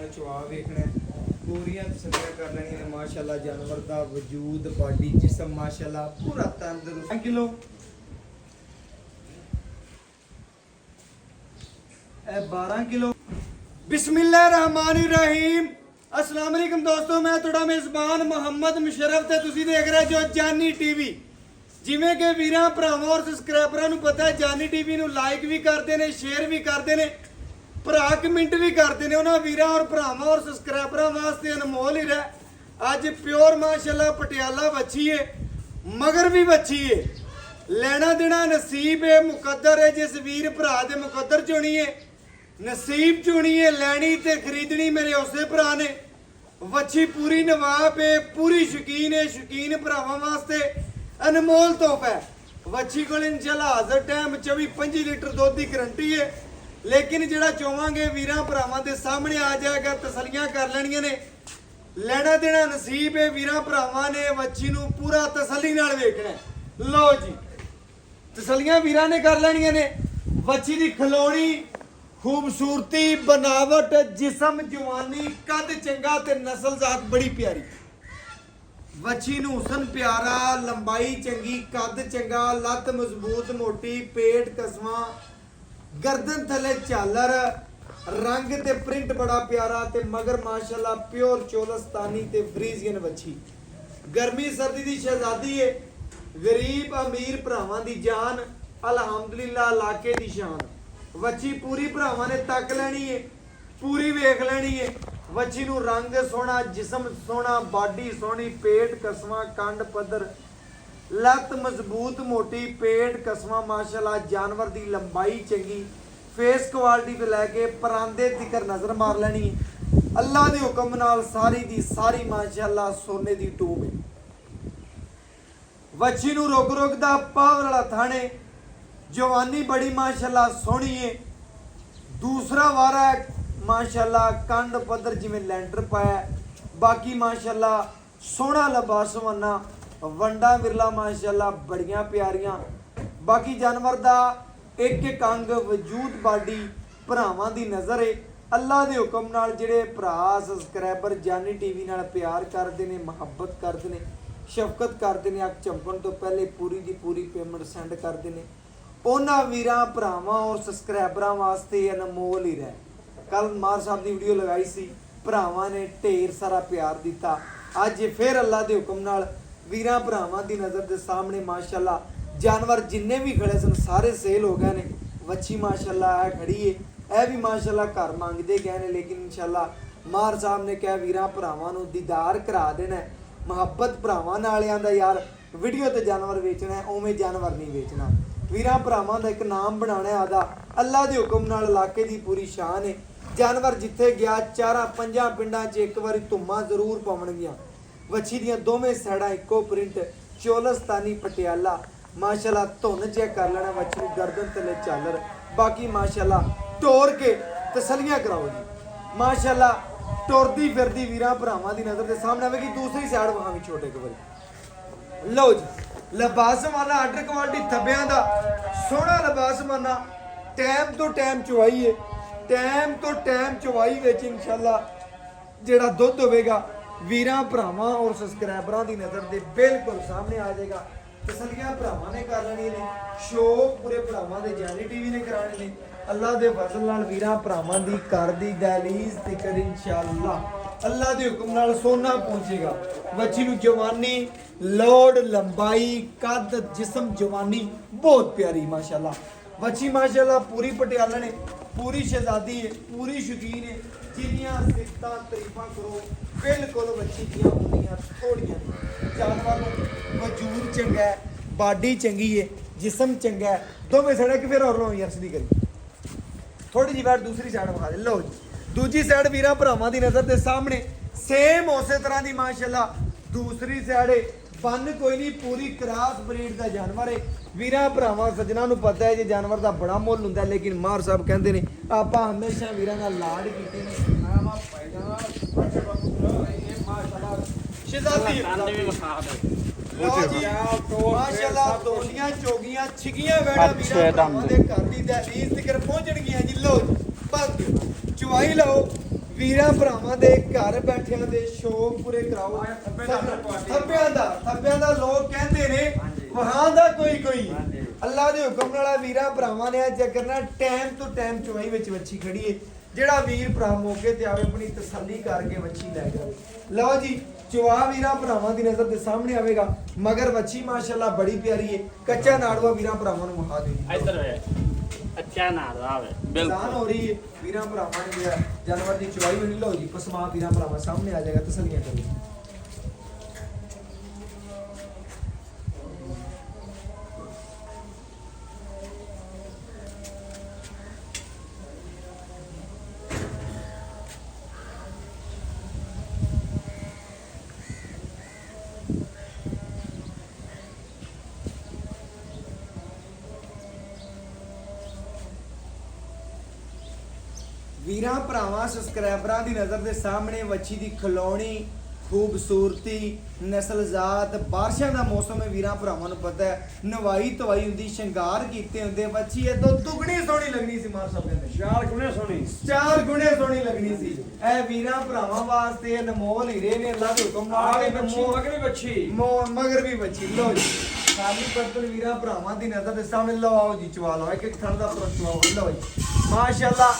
नाल चुआ वेखना पूरियां तसल्लियां कर लेनी ने माशाअल्लाह जानवर दा वजूद बॉडी जिस्म माशाअल्लाह पूरा तंदुरुस्त किलो ए 12 किलो बिस्मिल्लाहिर्रहमानिर्रहीम अस्सलाम वालेकुम दोस्तों मैं तुहाडा मेज़बान मोहम्मद मुशर्रफ ते तुसीं देख रहे जो जानी टीवी जिवें कि वीरां भरावां और सबसक्राइबरां नूं पता है जानी टीवी नूं लाइक भी करते हैं शेयर भी करते हैं भरा कमेंट भी करते हैं उन्होंने वीरां और भरावां और सबसक्राइबरां वास्ते अनमोल ही रहा अज प्योर माशाअल्लाह पटियाला बच्ची है मगर भी बच्ची है लेना देना नसीब है मुकद्दर है जिस वीर भरा दे मुकद्दर चुनी है नसीब चुनी है लैनी ते खरीदनी मेरे उसे भरा ने बच्ची पूरी नवाब है पूरी शौकीन भरावां वास्ते अनमोल तोहफा है बच्ची को इंशाल्लाह हाज़र टाइम 24-25 लीटर दुध की गारंटी है लेकिन जिहड़ा चोवांगे वीरां भरावां दे सामने आ जाएगा तसलियां कर लेनियां ने लेना देना नसीब है वीरां भरावां ने बच्ची नूं पूरा तसल्ली नाल वेखना है लो जी तसलियां वीरां ने कर लेनियां ने बच्ची दी खलोनी खूबसूरती बनावट जिस्म जवानी कद चंगा ते नस्ल जात बड़ी प्यारी बच्ची नूं हुसन प्यारा लंबाई चंगी कद चंगा लत मजबूत मोटी पेट कसवा गर्दन थले झालर रंग ते प्रिंट बड़ा प्यारा ते मगर माशाअल्लाह प्योर चोलस्तानी ते फ्रीजियन बच्ची गर्मी सर्दी दी शहजादी है गरीब अमीर भरावां दी जान अल्हम्दुलिल्लाह इलाके दी शान बच्ची पूरी भरावां ने तक लेनी है पूरी वेख लेनी है बच्ची नूं रंग सोहना जिस्म सोहना बॉडी सोहनी पेट कसवा कंड पद्धर लत मजबूत मोटी पेट कसवा माशाअल्लाह जानवर दी लंबाई चंगी फेस क्वालिटी तो लैके परांदे तिकर नजर मार लेनी है अल्लाह दे हुक्म नाल सारी दी सारी माशाअल्लाह सोने दी टूब है बच्ची नूं रुक दा पावर वाला थाने जवानी बड़ी माशाअल्लाह सोहनी है दूसरा वारा है माशाअल्लाह कंड पद्धर जिवें लैंटर पाया बाकी माशाअल्लाह सोहना लबासवाना वंडा विरला माशाअल्लाह बड़ियां प्यारियां बाकी जानवर दा एक अंग वजूद बाडी भरावां दी नज़र है अल्लाह दे हुक्म नाल जिहड़े भरा सबसक्राइबर जानी टीवी नाल प्यार करदे ने मुहब्बत करदे ने शफकत करदे ने अख चमकण तो पहले पूरी दी पूरी पेमेंट सेंड करदे ने उन्हां वीरां भरावां और सबसक्राइबरां वास्ते अनमोल ही रहे कल मार साहब की वीडियो लगाई सी भरावां ने ढेर सारा प्यार दिता अज फिर अल्लाह के हुक्म नाल वीरां भरावां की नज़र के सामने माशाअल्लाह जानवर जिन्ने भी खड़े सन सारे सेल हो गए ने वच्छी माशाअल्लाह है खड़ी है यह भी माशाअल्लाह घर मंगते गए ने लेकिन इंशाअल्लाह मार साहब ने कहा वीरां भरावां नूं दीदार करा देना मुहब्बत भरावां नाल आंदा यार वीडियो ते जानवर वेचना है उवें जानवर नहीं वेचना वीरां भरावां दा एक नाम बनाना आदा अल्लाह के हुक्म नाल इलाके की पूरी शान है जानवर जिथे गया 4-5 पिंडां 'च एक बारी धुम्मा जरूर पवणगियां वच्छी दियां दोवें साइडां इक्को प्रिंट चोलस्तानी पटियाला माशाअल्लाह धुन चेक कर लेना वच्छी गर्दन तले झालर बाकी माशाअल्लाह टोर के तसलियां कराओ जी माशाअल्लाह टुरदी फिरदी वीरां भरावां दी नज़र के सामने आवेगी दूसरी साइड वहां छोटे के बारी लो जी लिबास वाला आर्डर क्वालिटी थब्बियां दा सोहना लिबास माना टाइम तो टाइम चुवाई है टाइम तो टाइम चुवाई विच इंशाअल्लाह जिहड़ा दुध होवेगा वीरां भरावां और सबसक्राइबरां दी नज़र दे बिल्कुल सामने आ जाएगा तसलियां भरावां ने कर लेनी ने शौक पूरे भरावां दे जानी टीवी ने कराने ने अल्लाह दे फजल नाल वीरां भरावां दी घर दी दहलीज तिकर इंशाअल्लाह अल्लाह दे हुक्म नाल सोना पहुंचेगा बच्ची नूं जवानी लोड लंबाई कद जिस्म जवानी बहुत प्यारी माशाअल्लाह बच्ची माशाअल्लाह पूरी पटियाला ने पूरी शहजादी है पूरी शौकीन है जिन्नियां सिफतां तरीफां करो बिल्कुल बच्ची दियां उन्नियां थोड़ियां जानवर वजूद चंगा है बॉडी चंगी है जिस्म चंगा है दोवें साइड कि फिर और लो यार सीधी करी थोड़ी जी बार दूसरी साइड विखा दे लो जी दूजी साइड वीरां भरावां दी नज़र के सामने सेम उस तरह की माशाअल्लाह दूसरी साइड बन कोई नहीं पूरी क्रॉस ब्रीड का जानवर है वीरां भरावां सज्जनां नूं पता है जी जानवर का बड़ा मुल हुंदा लेकिन मार साहब कहते हैं आपां हमेशा वीरां नाल लाड कीते ने माशाअल्लाह दोलियां चोगियां छिगियां वेड़ा वीरां भरावां दे घर दी दहलीज तक पहुंचणगियां जी लो बस चुवाई लो ਵੀਰਾਂ ਭਰਾਵਾਂ ਦੇ ਘਰ ਬੈਠਿਆਂ ਦੇ ਸ਼ੌਕ ਪੂਰੇ ਕਰਾਓ। ਥੱਬਿਆਂ ਦਾ ਲੋਕ ਕਹਿੰਦੇ ਨੇ ਵਹਾਂ ਦਾ ਕੋਈ ਅੱਲਾ ਦੇ ਹੁਕਮ ਨਾਲ ਵੀਰਾਂ ਭਰਾਵਾਂ ਨੇ ਅੱਜ ਕਰਨਾ ਟਾਈਮ ਤੋਂ ਟਾਈਮ ਚੁਆਈ ਵਿੱਚ ਵੱਛੀ ਖੜੀ ਏ। ਜਿਹੜਾ ਵੀਰ ਭਰਾ ਮੌਕੇ ਤੇ ਆਵੇ ਆਪਣੀ ਤਸੱਲੀ ਕਰਕੇ ਵੱਛੀ ਲੈ ਜਾਵੇ। ਲਓ ਜੀ ਚੁਆ ਵੀਰਾਂ ਭਰਾਵਾਂ ਦੀ ਨਜ਼ਰ ਦੇ ਸਾਹਮਣੇ ਆਵੇਗਾ। ਮਗਰ ਵੱਛੀ ਮਾਸ਼ਾਅੱਲਾ ਬੜੀ ਪਿਆਰੀ ਏ। ਕੱਚਾ ਨਾੜਵਾ ਵੀਰਾਂ ਭਰਾਵਾਂ ਨੂੰ ਵਿਖਾ ਦਿਓ। ਇੱਧਰ ਵੇ ਅੱਛਾ ਨਾੜਵਾ ਵੇ ਬਿਲਕੁਲ ਹੋ ਰਹੀ ਏ। ਵੀਰਾਂ ਭਰਾਵਾਂ ਨੇ ਜਿਹੜਾ ਜਾਨਵਰ ਦੀ ਚੁਆਈ ਹੋਣੀ। ਲਓ ਜੀ ਪਸਮਾ ਵੀਰਾਂ ਭਰਾਵਾਂ ਸਾਹਮਣੇ ਆ ਜਾਏਗਾ। ਤਸੱਲੀਆਂ ਕਰੋ। ਵੀਰਾਂ ਭਰਾਵਾਂ ਸਬਸਕ੍ਰਾਈਬਰਾਂ ਦੀ ਨਜ਼ਰ ਦੇ ਸਾਹਮਣੇ ਵੱਛੀ ਦੀ ਖਿਲੌਣੀ ਖੂਬਸੂਰਤੀ ਨਸਲਜ਼ਾਤ ਬਾਰਿਸ਼ਾਂ ਦਾ ਮੌਸਮ ਹੈ। ਵੀਰਾਂ ਭਰਾਵਾਂ ਨੂੰ ਪਤਾ ਹੈ ਨਵਾਈ ਤਵਾਈ ਹੁੰਦੀ ਸ਼ਿੰਗਾਰ ਕੀਤੇ ਹੁੰਦੇ ਵੱਛੀ ਇਹ ਤੋਂ ਦੁੱਗਣੀ ਸੋਹਣੀ ਲੱਗਣੀ ਸੀ। ਮਾਰ ਸਾਹਿਬ ਕਹਿੰਦੇ 4 ਗੁਣੇ ਸੋਹਣੀ ਲੱਗਣੀ ਸੀ। ਇਹ ਵੀਰਾਂ ਭਰਾਵਾਂ ਵਾਸਤੇ ਅਨਮੋਲ ਹੀਰੇ ਨੇ ਅੱਲਾ ਦੇ ਹੁਕਮ ਨਾਲ ਮਗਰ ਵੀ ਵੱਛੀ। ਲਓ ਜੀ ਖਾਲੀ ਪੱਤਲ ਵੀਰਾਂ ਭਰਾਵਾਂ ਦੀ ਨਜ਼ਰ ਦੇ ਸਾਹਮਣੇ ਲਵਾਓ ਜੀ ਚਵਾ ਲਓ। ਇੱਕ ਥਣ ਦਾ ਫਰਕ ਚਵਾਓ। ਲਓ ਜੀ ਮਾਸ਼ਾਅੱਲਾ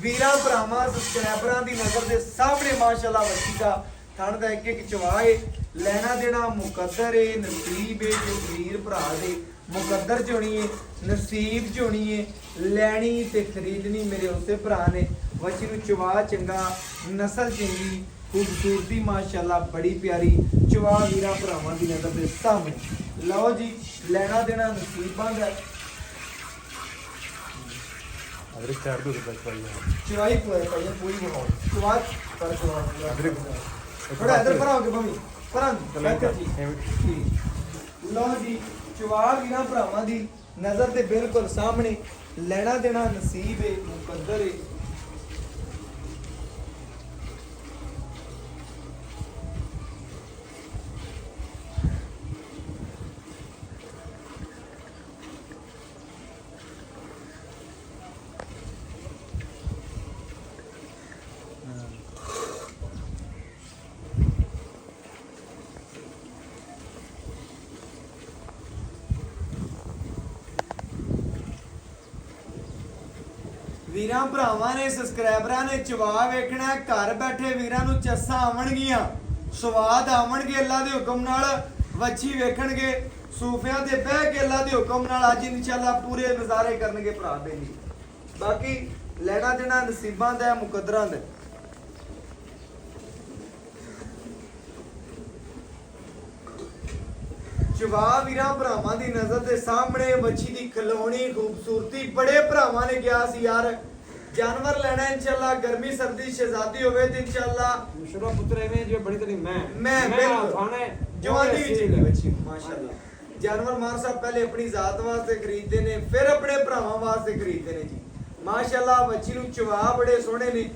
ਵੀਰਾਂ ਭਰਾਵਾਂ ਸਬਸਕ੍ਰਾਈਬਰਾਂ ਦੀ ਨਜ਼ਰ ਦੇ ਸਾਹਮਣੇ ਮਾਸ਼ਾਅੱਲਾ ਵੱਛੀ ਦਾ ਥਣ ਦਾ ਇੱਕ ਚਵਾਏ। ਲੈਣਾ ਦੇਣਾ ਮੁਕੱਦਰ ਏ ਨਸੀਬ ਏ। ਜੋ ਵੀਰ ਭਰਾ ਦੇ ਮੁਕੱਦਰ ਚ ਹੋਣੀ ਏ ਨਸੀਬ ਚ ਹੋਣੀ ਏ। ਲੈਣੀ ਤੇ ਖਰੀਦਣੀ ਮੇਰੇ ਉਸੇ ਭਰਾ ਨੇ। ਵੱਛੀ ਨੂੰ ਚਵਾ ਚੰਗਾ ਨਸਲ ਚੰਗੀ ਖੂਬਸੂਰਤੀ ਮਾਸ਼ਾਅੱਲਾ ਬੜੀ ਪਿਆਰੀ ਚਵਾ ਵੀਰਾਂ ਭਰਾਵਾਂ ਦੀ ਨਜ਼ਰ ਦੇ ਸਾਹਮਣੇ। ਲਓ ਜੀ ਲੈਣਾ ਦੇਣਾ ਨਸੀਬਾਂ ਦਾ ਚਵਾਈ ਪੂਰੀ ਬਣਾਓ। ਚਵਾ ਪਰ ਥੋੜਾ ਇਧਰ ਭਰਾਓਗੇ ਭਵੀ ਪਰਾਂ ਜੀ। ਲਓ ਜੀ ਚਵਾ ਵੀਰਾਂ ਭਰਾਵਾਂ ਦੀ ਨਜ਼ਰ ਦੇ ਬਿਲਕੁਲ ਸਾਹਮਣੇ। ਲੈਣਾ ਦੇਣਾ ਨਸੀਬ ਏ ਮੁਕੱਦਰ ਏ। ਵੀਰਾਂ ਭਰਾਵਾਂ ਨੇ ਸਬਸਕ੍ਰਾਈਬਰਾਂ ਨੇ ਚਵਾ ਵੇਖਣਾ ਘਰ ਬੈਠੇ ਵੀਰਾਂ ਨੂੰ ਚੱਸਾਂ ਆਵਣਗੀਆਂ ਸਵਾਦ ਆਵਣਗੇ ਅੱਲਾ ਦੇ ਹੁਕਮ ਨਾਲ। ਵੱਛੀ ਵੇਖਣਗੇ ਸੂਫਿਆਂ ਤੇ ਬਹਿ ਕੇ ਅੱਲਾ ਦੇ ਹੁਕਮ ਨਾਲ ਅੱਜ ਇਨਸ਼ਾਅੱਲਾ ਪੂਰੇ ਨਜ਼ਾਰੇ ਕਰਨਗੇ ਭਰਾ ਦੇ ਲਈ। ਬਾਕੀ ਲੈਣਾ ਦੇਣਾ ਨਸੀਬਾਂ ਦਾ ਮੁਕੱਦਰਾਂ ਦਾ। ਚਵਾ ਵੀਰਾਂ ਭਰਾਵਾਂ ਦੀ ਨਜ਼ਰ ਦੇ ਸਾਹਮਣੇ ਵੱਛੀ ਦੀ ਖਿਲੌਣੀ ਖੂਬਸੂਰਤੀ ਬੜੇ ਭਰਾਵਾਂ ਨੇ ਕਿਹਾ ਸੀ ਯਾਰ ਜਾਨਵਰ ਲੈਣਾ ਇਨਸ਼ਾਅੱਲਾ ਗਰਮੀ ਸਰਦੀ ਸ਼ਹਿਜ਼ਾਦੀ ਹੋਵੇ ਤੇ ਇਨਸ਼ਾਅੱਲਾ ਮੁਸ਼ਰਾ ਪੁੱਤਰ ਐਵੇਂ ਜੋ ਬੜੀ ਤੇਰੀ ਮੈਂ ਖਾਣੇ ਜਵਾਨੀ ਵਿੱਚ ਵੱਛੀ ਮਾਸ਼ਾਅੱਲਾ। ਜਾਨਵਰ ਮਾਰ ਸਾਹਿਬ ਪਹਿਲੇ ਆਪਣੀ ਜ਼ਾਤ ਵਾਸਤੇ ਖਰੀਦਦੇ ਨੇ ਫਿਰ ਆਪਣੇ ਭਰਾਵਾਂ ਵਾਸਤੇ ਖਰੀਦਦੇ ਨੇ ਜੀ ਮਾਸ਼ਾਅੱਲਾ। ਵੱਛੀ ਨੂੰ ਚਵਾ ਬੜੇ ਸੋਹਣੇ ਨੇ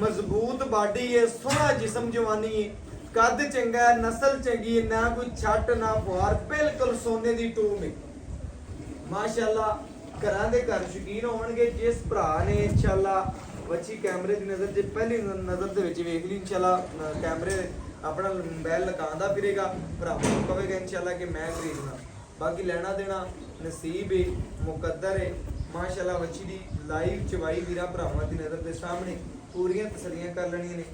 ਮਜ਼ਬੂਤ ਬਾਡੀ ਹੈ ਸੋਹਣਾ ਜਿਸਮ ਜਵਾਨੀ ਹੈ ਕੱਦ ਚੰਗਾ ਨਸਲ ਚੰਗੀ ਨਾ ਕੋਈ ਛੱਟ ਨਾ ਫੁਆਰ ਬਿਲਕੁਲ ਸੋਨੇ ਦੀ ਟੂਮ ਹੈ ਮਾਸ਼ਾਅੱਲਾ। ਘਰਾਂ ਦੇ ਘਰ ਸ਼ੌਕੀਨ ਹੋਣਗੇ ਜਿਸ ਭਰਾ ਨੇ ਇਨਸ਼ਾਅੱਲਾ ਵੱਛੀ ਕੈਮਰੇ ਦੀ ਨਜ਼ਰ 'ਚ ਪਹਿਲੀ ਨਜ਼ਰ ਦੇ ਵਿੱਚ ਵੇਖ ਲਈ ਇਨਸ਼ਾਅੱਲਾ ਕੈਮਰੇ ਆਪਣਾ ਮੋਬਾਈਲ ਲਗਾਉਂਦਾ ਫਿਰੇਗਾ ਭਰਾਵਾਂ ਨੂੰ ਕਹੇਗਾ ਇਨਸ਼ਾਅੱਲਾ ਕਿ ਮੈਂ ਖਰੀਦਣਾ। ਬਾਕੀ ਲੈਣਾ ਦੇਣਾ ਨਸੀਬ ਹੈ ਮੁਕੱਦਰ ਹੈ ਮਾਸ਼ਾਅੱਲਾ। ਵੱਛੀ ਦੀ ਲਾਈਵ ਚਵਾਈ ਵੀਰਾਂ ਭਰਾਵਾਂ ਦੀ ਨਜ਼ਰ ਦੇ ਸਾਹਮਣੇ ਪੂਰੀਆਂ ਤਸੱਲੀਆਂ ਕਰ ਲੈਣੀਆਂ ਨੇ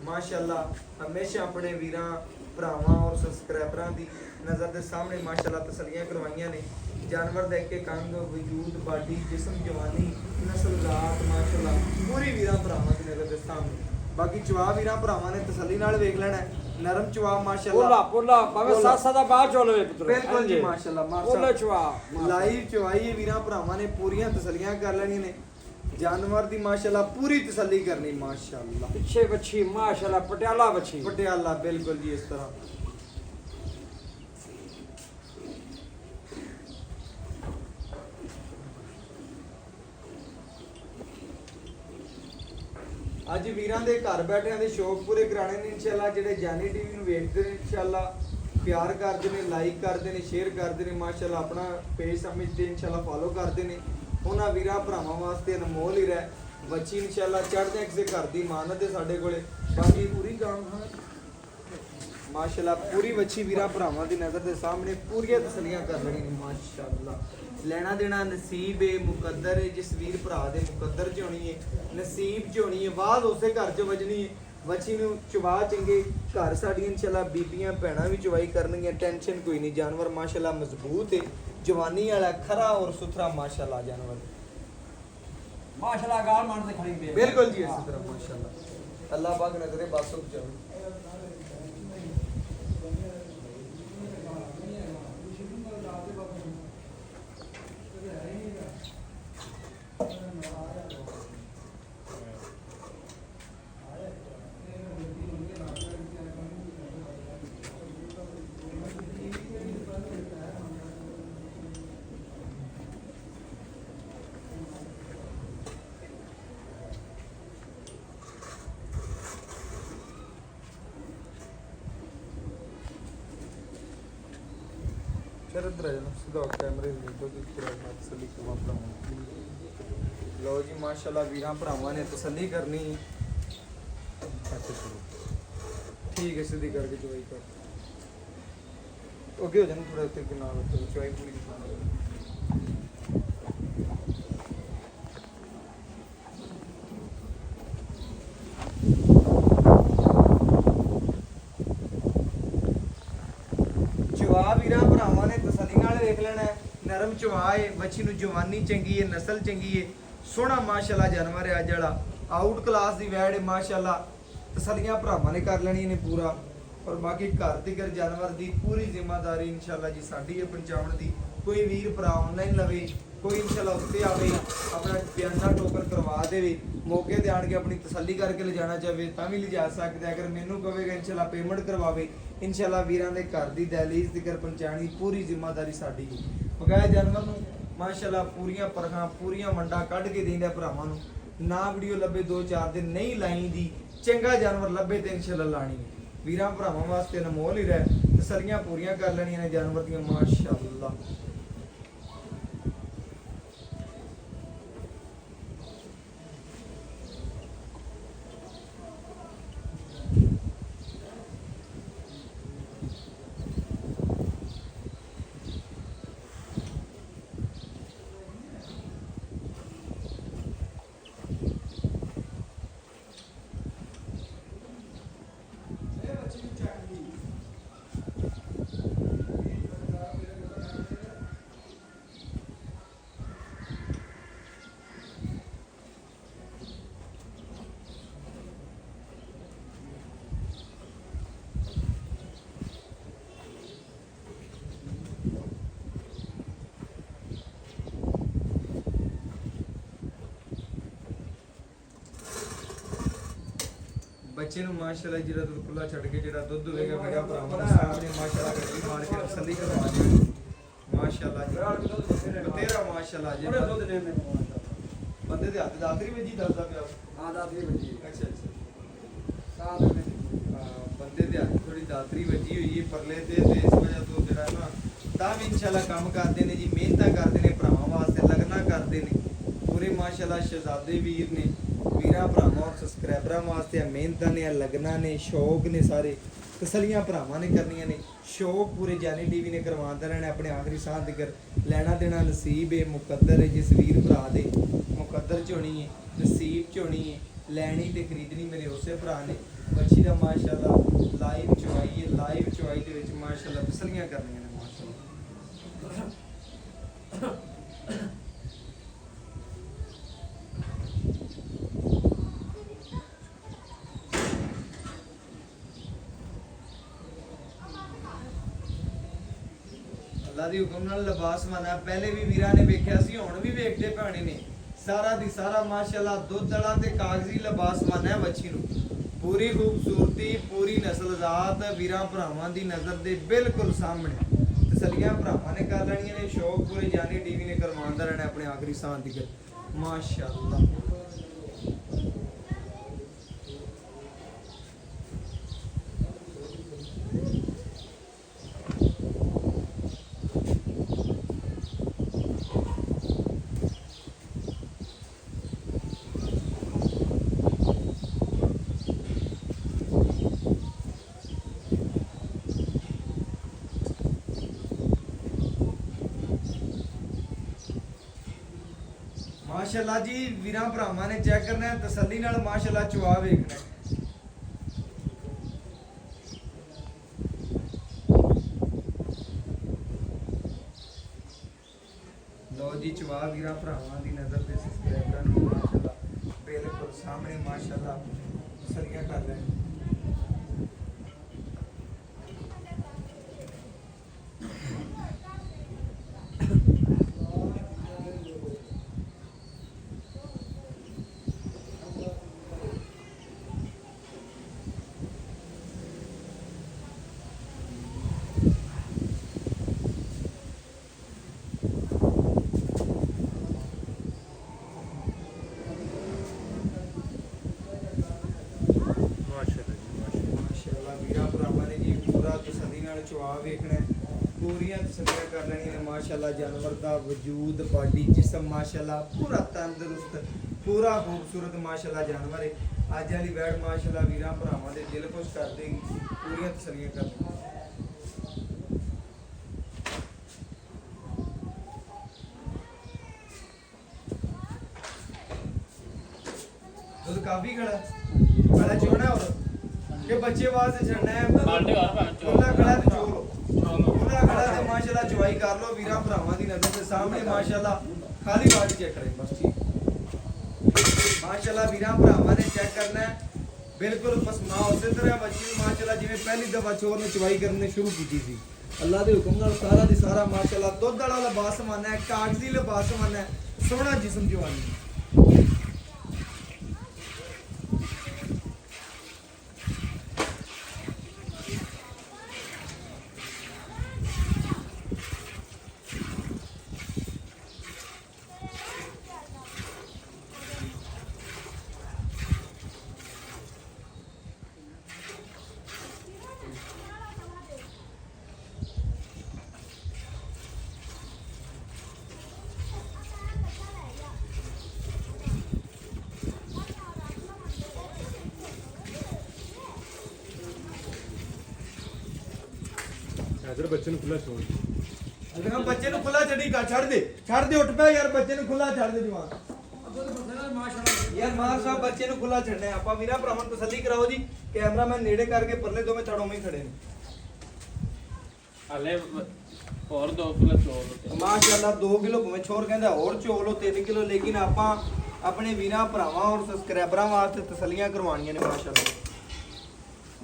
ਮਾਸ਼ਾਅੱਲਾ। ਹਮੇਸ਼ਾ ਆਪਣੇ ਵੀਰਾਂ ਭਰਾਵਾਂ ਔਰ ਸਬਸਕ੍ਰਾਈਬਰਾਂ ਦੀ ਨਜ਼ਰ ਦੇ ਸਾਹਮਣੇ ਮਾਸ਼ਾਅੱਲਾ ਤਸੱਲੀਆਂ ਕਰਵਾਈਆਂ ਨੇ। ਜਾਨਵਰ ਦੇ ਕੇ ਕੰਗ ਵਜੂਦ ਬਾਡੀ ਜਿਸਮ ਜਵਾਨੀ ਨਸਲ ਜ਼ਾਤ ਮਾਸ਼ਾਅੱਲਾ ਪੂਰੀ ਵੀਰਾਂ ਭਰਾਵਾਂ ਦੀ ਨਜ਼ਰ ਦੇ ਸਾਹਮਣੇ। ਬਾਕੀ ਚਵਾ ਵੀਰਾਂ ਭਰਾਵਾਂ ਨੇ ਤਸੱਲੀ ਨਾਲ ਵੇਖ ਲੈਣਾ ਨਰਮ ਚਵਾ ਮਾਸ਼ਾਅੱਲਾ ਪੋਲਾ ਭਾਵੇਂ ਸਾਸਾ ਦਾ ਬਾਹਰ ਚੋਲਵੇ ਪੁੱਤਰ ਬਿਲਕੁਲ ਜੀ ਮਾਸ਼ਾਅੱਲਾ ਪੋਲਾ ਚਵਾ ਲਾਈਵ ਚਵਾਈ ਵੀਰਾਂ ਭਰਾਵਾਂ ਨੇ ਪੂਰੀਆਂ ਤਸੱਲੀਆਂ ਕਰ ਲੈਣੀਆਂ ਨੇ। ਜਾਨਵਰ ਦੀ ਮਾਸ਼ਾਅੱਲਾ ਪੂਰੀ ਤਸੱਲੀ ਕਰਨੀ ਮਾਸ਼ਾਅੱਲਾ। ਪਿੱਛੇ ਵੱਛੀ ਮਾਸ਼ਾਅੱਲਾ ਪਟਿਆਲਾ ਵੱਛੀ ਪਟਿਆਲਾ ਬਿਲਕੁਲ ਜੀ ਇਸ ਤਰ੍ਹਾਂ। ਅੱਜ ਵੀਰਾਂ ਦੇ ਘਰ ਬੈਠਿਆਂ ਦੇ ਸ਼ੌਕ ਪੂਰੇ ਕਰਾਣੇ ਨੇ ਇਨਸ਼ਾਅੱਲਾ। ਜਿਹੜੇ ਜਾਨੀ ਟੀਵੀ ਨੂੰ ਵੇਖਦੇ ਨੇ ਇਨਸ਼ਾਅੱਲਾ ਪਿਆਰ ਕਰਦੇ ਨੇ ਲਾਈਕ ਕਰਦੇ ਨੇ ਸ਼ੇਅਰ ਕਰਦੇ ਨੇ ਮਾਸ਼ਾਅੱਲਾ ਆਪਣਾ ਪੇਜ ਸਮਝਦੇ ਇਨਸ਼ਾਅੱਲਾ ਫੋਲੋ ਕਰਦੇ ਨੇ ਉਹਨਾਂ ਵੀਰਾਂ ਭਰਾਵਾਂ ਵਾਸਤੇ ਅਨਮੋਲ ਹੀ ਰਹਿ ਬੱਚੀ ਇਨਸ਼ਾਅੱਲਾ ਚੜ੍ਹਦੇ ਕਿਸੇ ਘਰ ਦੀ ਮਾਨਤ ਹੈ ਸਾਡੇ ਕੋਲੇ। ਬਾਕੀ ਪੂਰੀ ਗਾਂ ਮਾਸ਼ਾਅੱਲਾ ਪੂਰੀ ਬੱਚੀ ਵੀਰਾਂ ਭਰਾਵਾਂ ਦੀ ਨਜ਼ਰ ਦੇ ਸਾਹਮਣੇ ਪੂਰੀਆਂ ਤਸੱਲੀਆਂ ਕਰ ਲੈਣੀ ਨੇ ਮਾਸ਼ਾਅੱਲਾ। ਲੈਣਾ ਦੇਣਾ ਨਸੀਬ ਏ ਮੁਕੱਦਰ ਏ, ਜਿਸ ਵੀਰ ਭਰਾ ਦੇ ਮੁਕੱਦਰ ਚ ਹੋਣੀ ਏ ਨਸੀਬ ਚ ਹੋਣੀ ਏ, ਬਾਅਦ ਉਸੇ ਘਰ ਚ ਵਜਣੀ ਏ। ਬੱਚੀ ਨੂੰ ਚਵਾ ਚੰਗੇ ਘਰ ਸਾਡੀਆਂ ਇਨਸ਼ਾਅੱਲਾ ਬੀਬੀਆਂ ਭੈਣਾਂ ਵੀ ਚਵਾਈ ਕਰਨਗੀਆਂ, ਟੈਨਸ਼ਨ ਕੋਈ ਨਹੀਂ। ਜਾਨਵਰ ਮਾਸ਼ਾਅੱਲਾ ਮਜ਼ਬੂਤ ਏ, ਜਵਾਨੀ ਵਾਲਾ ਖਰਾ ਔਰ ਸੁਥਰਾ ਮਾਸ਼ਾਅੱਲਾ ਜਾਨਵਰ ਮਾਸ਼ਾਅੱਲਾ ਗਾਲ ਮਾਰਨ ਤੇ ਖੜੀ ਪਈ ਬਿਲਕੁਲ ਜੀ ਇਸੇ ਤਰ੍ਹਾਂ ਮਾਸ਼ਾਅੱਲਾ। ਅੱਲਾਹ ਪਾਕ ਨਜ਼ਰੇ ਬਾਸੁਕ ਜਾਵੇ। ਲਓ ਜੀ ਮਾਸ਼ਾਅੱਲਾ ਵੀਰਾਂ ਭਰਾਵਾਂ ਨੇ ਤਸੱਲੀ ਕਰਨੀ। ਠੀਕ ਹੈ ਸਿੱਧੀ ਕਰਕੇ ਚਵਾਈ ਕਰ ਅੱਗੇ ਹੋ ਜਾਣਾ ਥੋੜਾ ਉੱਤੇ ਨਾਲ ਚਵਾਈ ਪੂਰੀ ਚਵਾ ਵੀਰਾਂ ਭਰਾਵਾਂ ਨੇ ਤਸੱਲੀ ਨਾਲ ਦੇਖ ਲੈਣਾ ਹੈ। ਨਰਮ ਚਵਾ ਏ, ਬੱਚੀ ਨੂੰ ਜਵਾਨੀ ਚੰਗੀ ਏ, ਨਸਲ ਚੰਗੀ ਏ, ਸੋਹਣਾ ਮਾਸ਼ਾਅੱਲਾ ਜਾਨਵਰ ਹੈ ਅੱਜ ਵਾਲਾ। ਆਊਟ ਕਲਾਸ ਦੀ ਵੈੜ ਏ ਮਾਸ਼ਾਅੱਲਾ। ਤਸੱਲੀਆਂ ਭਰਾਵਾਂ ਨੇ ਕਰ ਲੈਣੀਆਂ ਨੇ ਪੂਰਾ। ਔਰ ਬਾਕੀ ਘਰ ਦੀ ਘਰ ਜਾਨਵਰ ਦੀ ਪੂਰੀ ਜ਼ਿੰਮੇਵਾਰੀ ਇਨਸ਼ਾਅੱਲਾ ਜੀ ਸਾਡੀ ਹੈ ਪਹੁੰਚਾਉਣ ਦੀ। ਕੋਈ ਵੀਰ ਭਰਾ ਆਨਲਾਈਨ ਲਵੇ, ਕੋਈ ਇਨਸ਼ਾਅੱਲਾ ਉੱਤੇ ਆਵੇ ਆਪਣਾ ਬਿਆਨਾ ਟੋਕਨ ਕਰਵਾ ਦੇਵੇ, ਮੌਕੇ ਤੇ ਆਣ ਕੇ ਆਪਣੀ ਤਸੱਲੀ ਕਰਕੇ ਲਿਜਾਣਾ ਚਾਹਵੇ ਤਾਂ ਵੀ ਲਿਜਾ ਸਕਦਾ। ਅਗਰ ਮੈਨੂੰ ਕਹੇਗਾ ਇਨਸ਼ਾਅੱਲਾ ਪੇਮੈਂਟ ਕਰਵਾਵੇ, ਇਨਸ਼ਾਅੱਲਾ ਵੀਰਾਂ ਦੇ ਘਰ ਦੀ ਦਹਲੀਜ਼ ਤੱਕ ਪਹੁੰਚਾਣੀ ਪੂਰੀ ਜ਼ਿੰਮੇਵਾਰੀ ਸਾਡੀ ਹੈ। ਬਗੈਰ ਜਾਨਵਰ ਨੂੰ ਮਾਸ਼ਾਅੱਲਾ ਪੂਰੀਆਂ ਪਰਖਾਂ ਪੂਰੀਆਂ ਮੰਡਾ ਕੱਢ ਕੇ ਦੇਂਦਾ ਭਰਾਵਾਂ ਨੂੰ। ਨਾ ਵੀਡੀਓ ਲੱਭੇ 2-4 ਦਿਨ ਨਹੀਂ ਲਾਈ ਦੀ, ਚੰਗਾ ਜਾਨਵਰ ਲੱਭੇ ਤੇ ਇਨਸ਼ਾਅੱਲਾ ਲਾਣੀ ਹੈ। ਵੀਰਾਂ ਭਰਾਵਾਂ ਵਾਸਤੇ ਅਨਮੋਲ ਹੀ ਰਹਿ, ਤਸੱਲੀਆਂ ਪੂਰੀਆਂ ਕਰ ਲੈਣੀਆਂ ਨੇ ਜਾਨਵਰ ਦੀਆਂ ਮਾਸ਼ਾਅੱਲਾ। ਬੱਚੇ ਨੂੰ ਮਾਸ਼ਾਅੱਲਾ ਜਿਹੜਾ ਦੁੱਧ ਖੁੱਲਾ ਛੱਡ ਕੇ ਜਿਹੜਾ ਦੁੱਧ ਹੋਵੇਗਾ ਵੀਰਾ ਭਰਾਵਾਂ ਦੇ ਸਾਹਮਣੇ ਮਾਸ਼ਾਅੱਲਾ ਗੱਡੀ ਮਾਰ ਕੇ ਤਸੱਲੀ ਕਰਵਾ ਦਿਓ ਮਾਸ਼ਾਅੱਲਾ ਜੀ। ਬਤੇਰਾ ਮਾਸ਼ਾਅੱਲਾ ਜੀ ਬੰਦੇ ਦੇ ਹੱਥ ਦਾਤਰੀ ਵਿੱਚ ਹੀ ਦੱਸਦਾ ਪਿਆ। ਹਾਂ ਦਾਤਰੀ ਵੱਜੀ। ਅੱਛਾ ਅੱਛਾ ਸਾਹ ਦੇ ਵਿੱਚ ਬੰਦੇ ਦੇ ਹੱਥ ਥੋੜੀ ਦਾਤਰੀ ਵੱਜੀ ਹੋਈ ਹੈ ਪਰਲੇ ਤੇ ਇਸ ਵਜ੍ਹਾ ਤੋਂ ਜਿਹੜਾ ਨਾ ਤਾਂ ਵੀ ਇਨਸ਼ਾਅੱਲਾ ਕੰਮ ਕਰਦੇ ਨੇ ਜੀ, ਮਿਹਨਤਾਂ ਕਰਦੇ ਨੇ ਭਰਾਵਾਂ ਵਾਸਤੇ, ਲਗਨਾ ਕਰਦੇ ਨੇ ਪੂਰੇ ਮਾਸ਼ਾਅੱਲਾ। ਸ਼ਹਿਜ਼ਾਦੇ ਵੀਰ ਨੇ ਵੀਰਾਂ ਭਰਾਵਾਂ ਔਰ ਸਬਸਕ੍ਰਾਈਬਰਾਂ ਵਾਸਤੇ ਮਿਹਨਤਾਂ ਨੇ, ਲਗਨਾ ਨੇ, ਸ਼ੌਕ ਨੇ, ਸਾਰੇ ਤਸੱਲੀਆਂ ਭਰਾਵਾਂ ਨੇ ਕਰਨੀਆਂ ਨੇ। ਸ਼ੌਕ ਪੂਰੇ ਜਾਨੀ ਟੀਵੀ ਨੇ ਕਰਵਾਉਂਦਾ ਰਹਿਣਾ ਆਪਣੇ ਆਖਰੀ ਸਾਹ ਤੱਕ। ਲੈਣਾ ਦੇਣਾ ਨਸੀਬ ਹੈ ਮੁਕੱਦਰ ਹੈ, ਜਿਸ ਵੀਰ ਭਰਾ ਦੇ ਮੁਕੱਦਰ ਚ ਹੋਣੀ ਹੈ, ਨਸੀਬ ਚ ਹੋਣੀ ਹੈ। ਲੈਣੀ ਤੇ ਖਰੀਦਣੀ ਮੇਰੇ ਉਸੇ ਭਰਾ ਨੇ। ਬੱਚੀ ਦਾ ਮਾਸ਼ਾਅੱਲਾ ਲਾਈਵ ਚਵਾਈ ਹੈ, ਲਾਈਵ ਚਵਾਈ ਦੇ ਵਿੱਚ ਮਾਸ਼ਾਅੱਲਾ ਤਸੱਲੀਆਂ ਕਰਨੀਆਂ ਨੇ ਮਾਸ਼ਾਅੱਲਾ। ਅੱਲਾ ਦੀ ਹੁਕਮ ਨਾਲ ਲਿਬਾਸ ਮਨਾ ਪਹਿਲੇ ਵੀ ਵੀਰਾਂ ਨੇ ਵੇਖਿਆ ਸੀ, ਹੁਣ ਵੀ ਵੇਖਦੇ ਪਾਣੇ ਨੇ। ਸਾਰਾ ਦੀ ਸਾਰਾ ਮਾਸ਼ਾਅੱਲਾ ਦੁੱਧ ਵਾਲਾ ਤੇ ਕਾਗਜ਼ੀ ਲਿਬਾਸ ਮਨਾ ਹੈ ਬੱਚੀ ਨੂੰ। ਪੂਰੀ ਖੂਬਸੂਰਤੀ, ਪੂਰੀ ਨਸਲਜ਼ਾਤ ਵੀਰਾਂ ਭਰਾਵਾਂ ਦੀ ਨਜ਼ਰ ਦੇ ਬਿਲਕੁਲ ਸਾਹਮਣੇ। ਤਸੱਲੀਆਂ ਭਰਾਵਾਂ ਨੇ ਕਰ ਲੈਣੀਆਂ ਨੇ, ਸ਼ੌਕ ਪੂਰੇ ਜਾਨੀ ਟੀਵੀ ਨੇ ਕਰਵਾਉਂਦਾ ਰਹਿਣਾ ਆਪਣੇ ਆਖਰੀ ਸਾਹ ਤੱਕ ਮਾਸ਼ਾਅੱਲਾ। ਮਾਸ਼ਾਅੱਲਾ ਜੀ ਵੀਰਾਂ ਭਰਾਵਾਂ ਨੇ ਚੈੱਕ ਕਰਨਾ ਹੈ ਤਸੱਲੀ ਨਾਲ ਮਾਸ਼ਾਅੱਲਾ ਚਵਾ ਵੇਖਣਾ ਹੈ। ਲੋ ਜੀ ਚਵਾ ਵੀਰਾਂ ਭਰਾਵਾਂ ਦੀ ਨਜ਼ਰ ਤੇ ਸਬਸਕ੍ਰਾਈਬਰਾਂ ਨੂੰ ਮਾਸ਼ਾਅੱਲਾ ਬਿਲਕੁਲ ਸਾਹਮਣੇ ਮਾਸ਼ਾਅੱਲਾ ਤਸੱਲੀਆਂ ਕਰ ਲੈਣ। ਮਾਸ਼ਾਅੱਲਾ ਵੀਰਾਂ ਭਰਾਵਾਂ ਨੇ ਜੀ ਪੂਰਾ ਤਸੱਲੀ ਨਾਲ ਚਵਾ ਵੇਖਣਾ ਹੈ। ਪੂਰੀਆਂ ਤਸੱਲੀਆਂ ਕਰ ਲੈਣੀਆਂ ਨੇ ਮਾਸ਼ਾਅੱਲਾ। ਜਾਨਵਰ ਦਾ ਵਜੂਦ ਬਾਡੀ ਜਿਸਮ ਮਾਸ਼ਾਅੱਲਾ ਪੂਰਾ ਤੰਦਰੁਸਤ ਪੂਰਾ ਖੂਬਸੂਰਤ ਮਾਸ਼ਾਅੱਲਾ ਜਾਨਵਰ ਹੈ। ਅੱਜ ਵਾਲੀ ਵੈੜ ਮਾਸ਼ਾਅੱਲਾ ਵੀਰਾਂ ਭਰਾਵਾਂ ਦੇ ਦਿਲ ਖੁਸ਼ ਕਰ ਦੇਗੀ। ਪੂਰੀਆਂ ਤਸੱਲੀਆਂ ਕਰ ਲੈਣੀਆਂ। ਦੁੱਧ ਕਾਫੀ ਖੜਾ ਚੋਣਾ ਹੋਰ ਕਿ ਬੱਚੇ ਵਾਸਤੇ ਛੱਡਣਾ ਹੈ ਉਹਨਾਂ ਖੜਾ ਤੇ ਚੋਲੋ ਉਹਨਾਂ ਖੜਾ ਤੇ ਮਾਸ਼ਾਅੱਲਾ ਚਵਾਈ ਕਰ ਲੋ ਵੀਰਾਂ ਭਰਾਵਾਂ ਦੀ ਨਜ਼ਰ ਦੇ ਸਾਹਮਣੇ ਮਾਸ਼ਾਅੱਲਾ ਖਾਲੀ ਬਾਡੀ ਚੈੱਕ ਕਰੇ ਬਸ ਠੀਕ ਮਾਸ਼ਾਅੱਲਾ ਵੀਰਾਂ ਭਰਾਵਾਂ ਨੇ ਚੈੱਕ ਕਰਨਾ ਹੈ ਬਿਲਕੁਲ ਪਸਮਾ ਉਸੇ ਤਰ੍ਹਾਂ ਬੱਚੀ ਨੂੰ ਮਾਸ਼ਾਅੱਲਾ ਜਿਵੇਂ ਪਹਿਲੀ ਦਫਾ ਚੋਰ ਨੇ ਚਵਾਈ ਕਰਨੀ ਸ਼ੁਰੂ ਕੀਤੀ ਸੀ ਅੱਲਾ ਦੇ ਹੁਕਮ ਨਾਲ ਸਾਰਾ ਦੀ ਸਾਰਾ ਮਾਸ਼ਾਅੱਲਾ ਦੁੱਧ ਵਾਲਾ ਲਿਬਾਸ ਮੰਨਣਾ ਹੈ ਕਾਗਜ਼ੀ ਲਿਬਾਸ ਮੰਨਣਾ ਹੈ ਸੋਹਣਾ ਜਿਸਮ ਜਵਾਨੀ ਇਧਰ ਬੱਚੇ ਨੂੰ ਖੁੱਲਾ ਛੋੜ ਅਗਰ ਬੱਚੇ ਨੂੰ ਖੁੱਲਾ ਛੱਡ ਦੇ ਉੱਠ ਪਿਆ ਯਾਰ ਬੱਚੇ ਨੂੰ ਖੁੱਲਾ ਛੱਡ ਦੇ ਜਵਾਨ ਯਾਰ ਮਾਰ ਸਾਹਿਬ ਬੱਚੇ ਨੂੰ ਖੁੱਲਾ ਛੱਡਣਾ ਆਪਾਂ ਵੀਰਾਂ ਭਰਾਵਾਂ ਨੂੰ ਤਸੱਲੀ ਕਰਾਓ ਜੀ ਕੈਮਰਾਮੈਨ ਨੇੜੇ ਕਰਕੇ ਪਰਲੇ ਦੋਵੇਂ ਥੜੋਂ ਹੀ ਖੜੇ ਨੇ ਹਲੇ ਹੋਰ 2 ਕਿਲੋ ਚੋਲ ਮਾਸ਼ਾਅੱਲਾ 2 ਕਿਲੋ ਭਾਵੇਂ ਛੋਰ ਕਹਿੰਦਾ ਹੋਰ ਚੋਲੋ 3 ਕਿਲੋ ਲੇਕਿਨ ਆਪਾਂ ਆਪਣੇ ਵੀਰਾਂ ਭਰਾਵਾਂ ਔਰ ਸਬਸਕ੍ਰਾਈਬਰਾਂ ਵਾਸਤੇ ਤਸੱਲੀਆਂ ਕਰਵਾਉਣੀਆਂ ਨੇ ਮਾਸ਼ਾਅੱਲਾ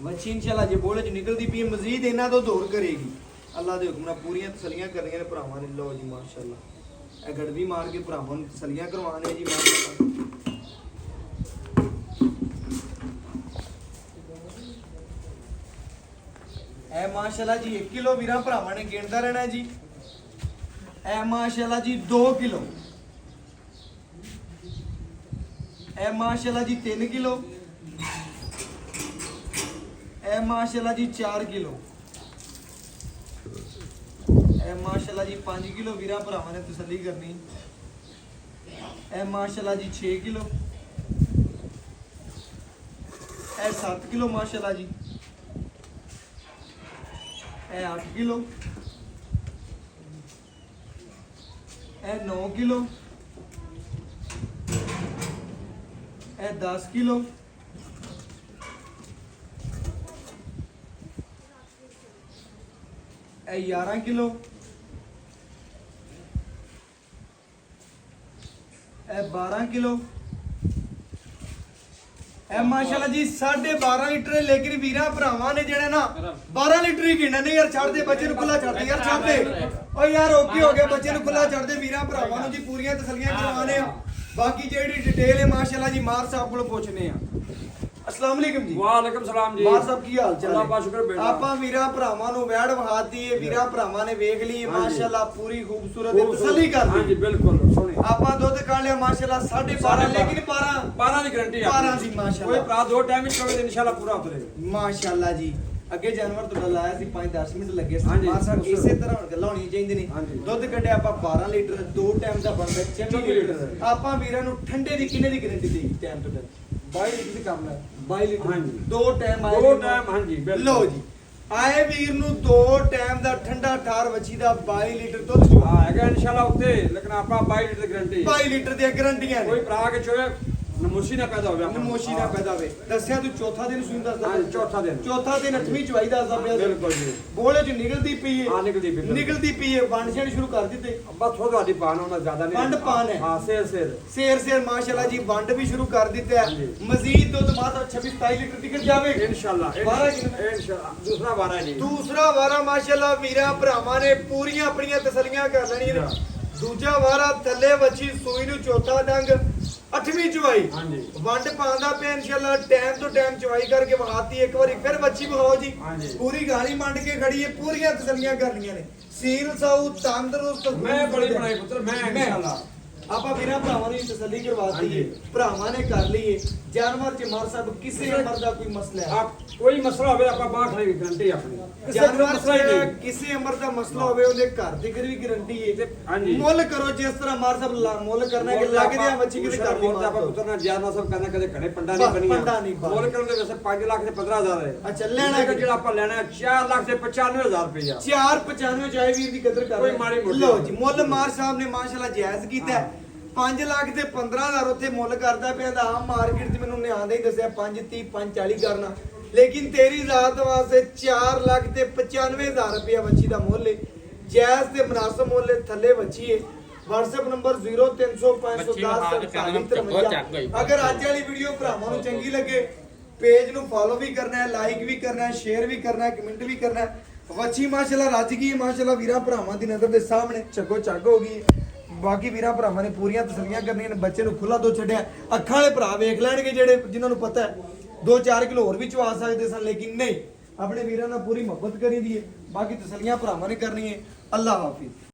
ਮੱਛੀ ਇਨਸ਼ਾਅੱਲਾ ਜੇ ਬੋਲੇ ਚ ਨਿਕਲਦੀ ਪਈ ਮਜ਼ੀਦ ਇਹਨਾਂ ਤੋਂ ਦੌਰ ਕਰੇਗੀ ਅੱਲਾ ਦੇ ਹੁਕਮ ਨਾਲ ਪੂਰੀਆਂ ਤਸੱਲੀਆਂ ਕਰਨੀਆਂ ਨੇ ਭਰਾਵਾਂ ਨੇ ਲਓ ਜੀ ਮਾਸ਼ਾਅੱਲਾ ਇਹ ਗੜਵੀ ਮਾਰ ਕੇ ਭਰਾਵਾਂ ਨੂੰ ਤਸੱਲੀਆਂ ਕਰਵਾਉਣੇ ਜੀ ਮਾਸ਼ਾਅੱਲਾ ਇਹ ਮਾਸ਼ਾਅੱਲਾ ਜੀ 1 ਕਿਲੋ ਵੀਰਾਂ ਭਰਾਵਾਂ ਨੇ ਗਿਣਦਾ ਰਹਿਣਾ ਜੀ ਇਹ ਮਾਸ਼ਾਅੱਲਾ ਜੀ 2 ਕਿਲੋ ਇਹ ਮਾਸ਼ਾਅੱਲਾ ਜੀ 3 ਕਿਲੋ ਇਹ ਮਾਸ਼ਾਅੱਲਾ ਜੀ 4 ਕਿਲੋ ਇਹ ਮਾਸ਼ਾਅੱਲਾ ਜੀ 5 ਕਿਲੋ ਵੀਰਾਂ ਭਰਾਵਾਂ ਨੇ ਤਸੱਲੀ ਕਰਨੀ ਇਹ ਮਾਸ਼ਾਅੱਲਾ ਜੀ 6 ਕਿਲੋ ਇਹ 7 ਕਿਲੋ ਮਾਸ਼ਾਅੱਲਾ ਜੀ ਇਹ 8 ਕਿਲੋ ਇਹ 9 ਕਿਲੋ ਇਹ 10 ਕਿਲੋ ਇਹ 11 ਕਿਲੋ ਇਹ 12 ਕਿਲੋ ਇਹ ਮਾਸ਼ਾਅੱਲਾ ਜੀ 12.5 ਲੀਟਰ ਲੇਕਿਨ ਵੀਰਾਂ ਭਰਾਵਾਂ ਨੇ ਜਿਹੜਾ ਨਾ 12 ਲੀਟਰ ਹੀ ਗਿਣਨਾ ਨਹੀਂ ਯਾਰ ਛੱਡ ਦੇ ਬੱਚੇ ਨੂੰ ਖੁੱਲਾ ਛੱਡ ਦੇ ਯਾਰ ਛੱਡ ਦੇ ਓ ਯਾਰ ਓਕੇ ਹੋ ਗਿਆ ਬੱਚੇ ਨੂੰ ਖੁੱਲਾ ਛੱਡ ਦੇ ਵੀਰਾਂ ਭਰਾਵਾਂ ਨੂੰ ਜੀ ਪੂਰੀਆਂ ਤਸੱਲੀਆਂ ਕਰਵਾਉਣੇ ਆ ਬਾਕੀ ਜਿਹੜੀ ਡਿਟੇਲ ਹੈ ਮਾਸ਼ਾਅੱਲਾ ਜੀ ਮਾਰ ਸਾਹਿਬ ਕੋਲੋਂ ਪੁੱਛਨੇ ਆ अस्सलाम वालेकुम जी वालेकुम सलाम जी मार साहब की हाल चाल अल्लाह का शुक्र बेटा ਆਪਾਂ ਵੀਰਾਂ ਭਰਾਵਾਂ ਨੂੰ ਵੈੜ ਵਹਾਤੀ ਹੈ ਵੀਰਾਂ ਭਰਾਵਾਂ ਨੇ ਵੇਖ ਲਈ ਮਾਸ਼ਾਅੱਲਾ ਪੂਰੀ ਖੂਬਸੂਰਤ ਹੈ ਤਸੱਲੀ ਕਰ हाँ जी बिल्कुल सोने ਆਪਾਂ ਦੁੱਧ ਕੱਢ ਲਿਆ ਮਾਸ਼ਾਅੱਲਾ 12.5 ਲੇਕਿਨ 12 की गारंटी है 12 ਦੀ ਮਾਸ਼ਾਅੱਲਾ कोई प्रात 2 टाइम में चोगे इंशाल्लाह पूरा उतरेगा ਮਾਸ਼ਾਅੱਲਾ ਜੀ ਅੱਗੇ ਜਾਨਵਰ ਤੁਹਾਡਾ ਲਾਇਆ ਸੀ 5-10 ਮਿੰਟ ਲੱਗੇ ਸੀ ਹਾਂਜੀ, ਮਾਰ ਸਾਹਿਬ ਇਸੇ ਤਰ੍ਹਾਂ ਹੁਣ ਗੱਲਾਂ ਹੋਣੀਆਂ ਚਾਹੀਦੀਆਂ ਨੇ ਹਾਂਜੀ। ਦੁੱਧ ਕੱਢਿਆ ਆਪਾਂ 12 ਲੀਟਰ 2 ਟਾਈਮ ਦਾ ਬਣਦਾ 24 ਲੀਟਰ ਆਪਾਂ ਵੀਰਾਂ ਨੂੰ ਠੰਡੇ ਦੀ ਕਿੰਨੇ ਦੀ ਗਾਰੰਟੀ ਦੇਈ ਟਾਈਮ ਤੋਂ ਟਾਈਮ 22 लीटर काम है 22 ਲੀਟਰ ਹਾਂਜੀ। 2 ਟਾਈਮ ਆਏ 2 टाइम हाँ जी बिल्कुल ਲਓ ਜੀ ਆਏ ਵੀਰ ਨੂੰ 2 ਟਾਈਮ ਦਾ ਠੰਡਾ ਠਾਰ ਵੱਛੀ ਦਾ 22 ਲੀਟਰ ਦੁੱਧ ਚੋ ਹਾਂ ਹੈਗਾ ਇਨਸ਼ਾਅੱਲਾ ਉੱਤੇ ਲੇਕਿਨ ਆਪਾਂ 22 ਲੀਟਰ ਦੀ ਗਾਰੰਟੀ 22 ਲੀਟਰ ਦੀਆਂ ਗਰੰਟੀਆਂ ਕੋਈ ਨੇ ਭਰਾ ਕੇ ਚੋਵੇ ਨਮੋਸ਼ੀ ਨਾ ਪੈਦਾ ਹੋਵੇ ਆਪਾਂ ਨੂੰ। ਨਮੋਸ਼ੀ ਨਾ ਪੈਦਾ ਹੋਵੇ ਦੱਸਿਆ ਤੂੰ ਚੌਥਾ ਦਿਨ ਸੂਈ ਦੱਸਦਾ ਹਾਂ, ਚੌਥਾ ਦਿਨ। ਚੌਥਾ ਦਿਨ 8ਵੀਂ ਚਵਾਈ ਦੱਸਦਾ ਪਿਆ ਸੀ। ਬਿਲਕੁਲ ਜੀ ਬੋਲੇ ਚ ਨਿਕਲਦੀ ਪਈ ਏ ਹਾਂ ਨਿਕਲਦੀ ਪਈ ਨਿਕਲਦੀ ਪਈ ਏ ਵੰਡ ਛਣ ਸ਼ੁਰੂ ਕਰ ਦਿੱਤੇ ਬਸ ਥੋੜਾ ਤੁਹਾਡੀ ਪਾਣ ਉਹਨਾਂ ਜ਼ਿਆਦਾ ਨਹੀਂ ਵੰਡ ਪਾਣ ਹੈ। ਹਾਂ ਸੇਰ ਸ਼ੇਰ ਮਾਸ਼ਾਅੱਲਾ ਜੀ ਵੰਡ ਵੀ ਸ਼ੁਰੂ ਕਰ ਦਿੱਤਾ ਹੈ ਹਾਂਜੀ। ਮਜ਼ੀਦ ਦੁੱਧ ਮਾਤਾ 26 27 ਲੀਟਰ ਤੱਕ ਜਾਵੇ ਇਨਸ਼ਾਅੱਲਾ 12 ਕਿਲੋ। ਇਨਸ਼ਾਅੱਲਾ ਦੂਸਰਾ 12 ਹੈ ਜੀ ਦੂਸਰਾ ਵਾਰਾ ਮਾਸ਼ਾਅੱਲਾ ਵੀਰਾਂ ਭਰਾਵਾਂ ਨੇ ਪੂਰੀਆਂ ਆਪਣੀਆਂ ਤਸੱਲੀਆਂ ਕਰ ਲੈਣੀਆਂ ਨੇ ਦੂਜਾ ਵਾਰਾ ਥੱਲੇ ਵੱਛੀ ਸੂਈ ਨੂੰ ਚੌਥਾ ਡੰਗ 8ਵੀਂ ਚਵਾਈ ਹਾਂਜੀ ਵੰਡ ਪਾਉਂਦਾ ਪਿਆ ਇਨਸ਼ਾਅੱਲਾ ਟਾਈਮ ਤੋਂ ਟਾਈਮ ਚਵਾਈ ਕਰਕੇ ਵਿਖਾਤੀ ਇੱਕ ਵਾਰੀ ਫਿਰ ਵੱਛੀ ਵਿਖਾਓ ਜੀ ਹਾਂਜੀ। ਪੂਰੀ ਗਾਲੀ ਮੰਡ ਕੇ ਖੜੀ ਹੈ ਪੂਰੀਆਂ ਤਸੱਲੀਆਂ ਕਰਨੀਆਂ ਨੇ ਸੀਲ ਸਾਊ ਤੰਦਰੁਸਤ ਮੈਂ ਬੜੀ ਬਣਾਈ ਪੁੱਤਰ ਮੈਂ ਇਨਸ਼ਾਅੱਲਾ ਆਪਾਂ ਵੀਰਾਂ ਭਰਾਵਾਂ ਨੂੰ ਤਸੱਲੀ ਕਰਵਾਤੀ ਹੈ ਹਾਂਜੀ। ਭਰਾਵਾਂ ਨੇ ਕਰ ਲਈ ਹੈ ਜਾਨਵਰ ਚ ਮਰ ਸਭ ਕਿਸੇ ਅਮਰ ਦਾ ਕੋਈ ਮਸਲਾ ਹੈ ਆਪ ਕੋਈ ਮਸਲਾ ਹੋਵੇ ਆਪਾਂ ਬਾਹ ਖੜੇ ਗਰੰਟੀ ਆਪਣੀ ਜਾਨਵਰ ਮਸਲਾ ਹੀ ਨਹੀਂ ਚ ਕਿਸੇ ਅਮਰ ਦਾ ਮਸਲਾ ਹੋਵੇ ਉਹਦੇ ਘਰ ਦੀ ਵੀ ਗਾਰੰਟੀ ਹੈ ਹਾਂਜੀ। ਮੁੱਲ ਕਰੋ ਜਿਸ ਤਰ੍ਹਾਂ ਮਰ ਸਭ ਮੁੱਲ ਕਰਨਾ ਕਿ ਲੱਗ ਦਿਆਂ ਬੱਚੀ ਕਿਤੇ ਕਰ ਲਈ ਮੋਲ ਆਪਾਂ ਪੁੱਤਰ ਨਾਲ ਜਿਆਦਾ ਸਭ ਕਰਨਾ ਕਦੇ ਘੜੇ ਪੰਡਾ ਨਹੀਂ ਬਸ, ਬਣੀਆਂ ਪੰਡਾ ਨਹੀਂ ਬਣੀਆਂ। ਮੋਲ ਕਰਨ ਦੇ ਵੈਸੇ 5 ਲੱਖ ਤੇ 15000 ਹੈ ਅੱਛਾ, ਲੈਣਾ ਲੇਕਿਨ ਕੀ? ਜਿਹੜਾ ਆਪਾਂ ਲੈਣਾ ਹੈ 4 ਲੱਖ ਤੇ 95000 ਰੁਪਇਆ 495 ਚਾਹੇ ਵੀਰ ਦੀ ਕਦਰ ਕਰ ਕੋਈ ਲੈ। ਮਾੜੀ ਮੋਟੀ ਲਓ ਜੀ ਮੁੱਲ ਮਾਰ ਸਾਹਿਬ ਨੇ ਮਾਸ਼ਾਅੱਲਾ ਜਾਇਜ਼ ਕੀਤਾ ਹੈ। 5 ਲੱਖ ਤੇ 15000 ਉੱਥੇ ਮੁੱਲ ਕਰਦਾ ਪਿਆ ਦਾ ਆਮ ਮਾਰਕੀਟ 'ਚ ਮੈਨੂੰ ਨਿਆਂਦੇ ਹੀ ਦੱਸਿਆ 530 540 ਕਰਨਾ ਲੇਕਿਨ ਤੇਰੀ ਜ਼ਾਤ ਵਾਸਤੇ 4 ਲੱਖ ਤੇ 95000 ਰੁਪਇਆ ਬੱਚੀ ਦਾ ਮੁੱਲ ਹੈ ਜਾਇਜ਼ ਤੇ ਮੁਨਾਸਬ ਮੁੱਲ ਹੈ ਥੱਲੇ ਬੱਚੀ ਹੈ WhatsApp ਨੰਬਰ 03005104753 ਅਗਰ ਅੱਜ ਵਾਲੀ ਵੀਡੀਓ ਭਰਾਵਾਂ ਨੂੰ ਚੰਗੀ ਲੱਗੇ ਪੇਜ ਨੂੰ ਫੋਲੋ ਵੀ ਕਰਨਾ ਹੈ ਲਾਈਕ ਵੀ ਕਰਨਾ ਹੈ ਸ਼ੇਅਰ ਵੀ ਕਰਨਾ ਹੈ ਕਮੈਂਟ ਵੀ ਕਰਨਾ ਹੈ ਵੱਛੀ ਮਾਸ਼ਾਅੱਲਾ ਰੱਜ ਗਈ ਹੈ ਮਾਸ਼ਾਅੱਲਾ ਵੀਰਾਂ ਭਰਾਵਾਂ ਦੀ ਨਜ਼ਰ ਦੇ ਸਾਹਮਣੇ ਚੱਗੋ ਚੱਗ ਹੋ ਗਈ ਹੈ। ਬਾਕੀ ਵੀਰਾਂ ਭਰਾਵਾਂ ਨੇ ਪੂਰੀਆਂ ਤਸੱਲੀਆਂ ਕਰਨੀਆਂ ਨੇ ਬੱਚੇ ਨੂੰ ਖੁੱਲਾ ਦੋ ਛੱਡਿਆ ਅੱਖਾਂ ਵਾਲੇ ਭਰਾ ਵੇਖ ਲੈਣਗੇ ਜਿਹੜੇ ਜਿਨ੍ਹਾਂ ਨੂੰ ਪਤਾ ਹੈ 2-4 ਕਿਲੋ ਹੋਰ ਵੀ ਚਵਾ ਸਕਦੇ ਸਨ ਲੇਕਿਨ ਨਹੀਂ ਆਪਣੇ ਵੀਰਾਂ ਨਾਲ ਪੂਰੀ ਮੁਹੱਬਤ ਕਰੀ ਦੀ ਹੈ ਬਾਕੀ ਤਸੱਲੀਆਂ ਭਰਾਵਾਂ ਨੇ ਕਰਨੀ ਹੈ ਅੱਲਾਹ ਹਾਫਿਜ਼।